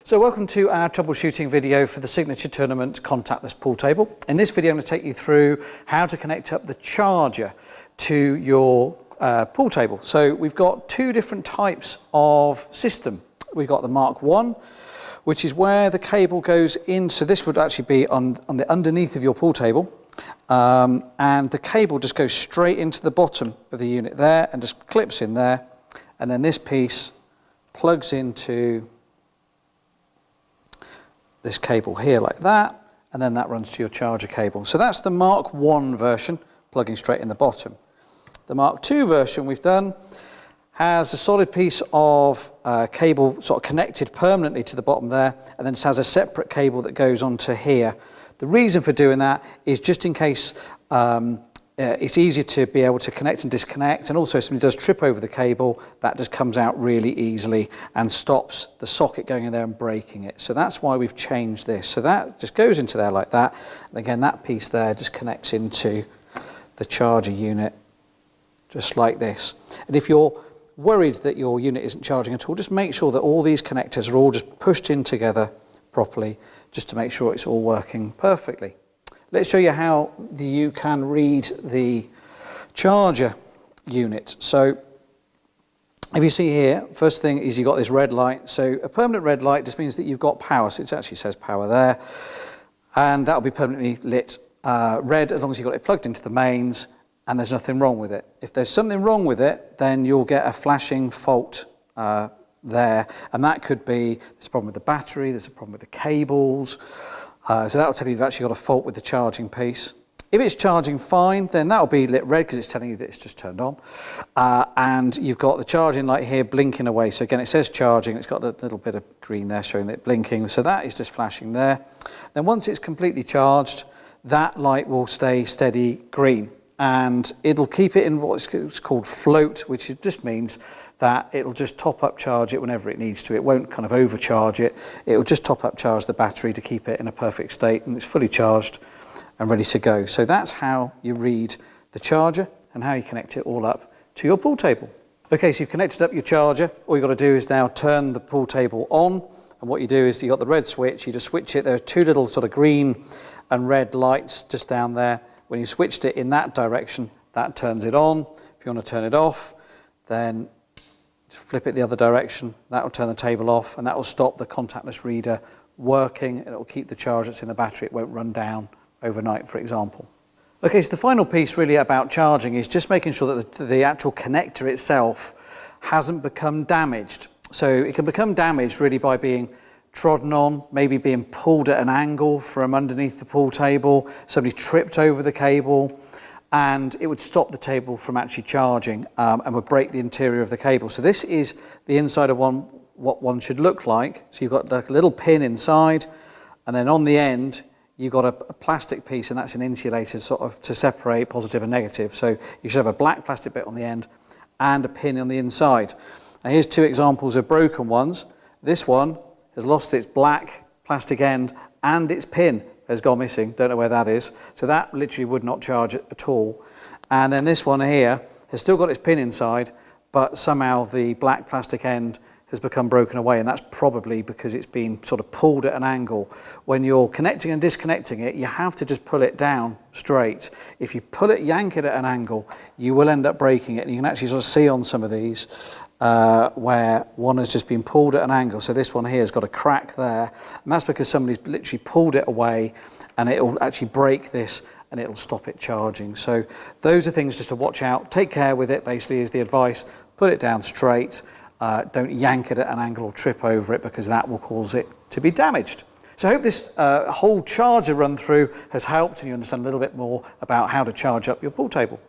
So welcome to our troubleshooting video for the Signature Tournament contactless pool table. In this video I'm going to take you through how to connect up the charger to your pool table. So we've got two different types of system. We've got the Mark 1, which is where the cable goes in. So this would actually be on the underneath of your pool table. And the cable just goes straight into the bottom of the unit there and just clips in there. And then this piece plugs into this cable here like that, and then that runs to your charger cable. So that's the Mark 1 version, plugging straight in the bottom. The Mark 2 version we've done has a solid piece of cable sort of connected permanently to the bottom there, and then it has a separate cable that goes onto here. The reason for doing that is just in case it's easier to be able to connect and disconnect, and also if somebody does trip over the cable, that just comes out really easily and stops the socket going in there and breaking it. So that's why we've changed this. So that just goes into there like that, and again that piece there just connects into the charger unit just like this. And if you're worried that your unit isn't charging at all, just make sure that all these connectors are all just pushed in together properly, just to make sure it's all working perfectly. Let's show you how you can read the charger unit. So if you see here, first thing is you've got this red light. So a permanent red light just means that you've got power. So it actually says power there. And that'll be permanently lit red as long as you've got it plugged into the mains and there's nothing wrong with it. If there's something wrong with it, then you'll get a flashing fault there. And that could be, there's a problem with the battery, there's a problem with the cables. So that will tell you you've actually got a fault with the charging piece. If it's charging fine, then that will be lit red because it's telling you that it's just turned on. And you've got the charging light here blinking away. So again, it says charging. It's got a little bit of green there showing that it's blinking. So that is just flashing there. Then once it's completely charged, that light will stay steady green. And it'll keep it in what's called float, which just means that it'll just top up charge it whenever it needs to. It won't kind of overcharge it. It'll just top up charge the battery to keep it in a perfect state, and it's fully charged and ready to go. So that's how you read the charger and how you connect it all up to your pool table. Okay, so you've connected up your charger. All you've got to do is now turn the pool table on. And what you do is you've got the red switch, you just switch it. There are two little sort of green and red lights just down there. When you switched it in that direction, that turns it on. If you want to turn it off, then flip it the other direction, that will turn the table off, and that will stop the contactless reader working, and it will keep the charge that's in the battery. It won't run down overnight, for example. Okay, so the final piece really about charging is just making sure that the actual connector itself hasn't become damaged. So it can become damaged really by being trodden on, maybe being pulled at an angle from underneath the pool table, somebody tripped over the cable, and it would stop the table from actually charging and would break the interior of the cable. So this is the inside of what one should look like. So you've got like a little pin inside, and then on the end you've got a plastic piece, and that's an insulated sort of to separate positive and negative. So you should have a black plastic bit on the end and a pin on the inside. Now here's two examples of broken ones. This one has lost its black plastic end and its pin has gone missing. Don't know where that is. So that literally would not charge it at all. And then this one here has still got its pin inside, but somehow the black plastic end has become broken away, and that's probably because it's been sort of pulled at an angle. When you're connecting and disconnecting it, you have to just pull it down straight. If you pull it, yank it at an angle, you will end up breaking it. And you can actually sort of see on some of these where one has just been pulled at an angle. So this one here has got a crack there, and that's because somebody's literally pulled it away, and it'll actually break this and it'll stop it charging. So those are things just to watch out. Take care with it, basically, is the advice. Put it down straight. Don't yank it at an angle or trip over it, because that will cause it to be damaged. So I hope this whole charger run through has helped and you understand a little bit more about how to charge up your pool table.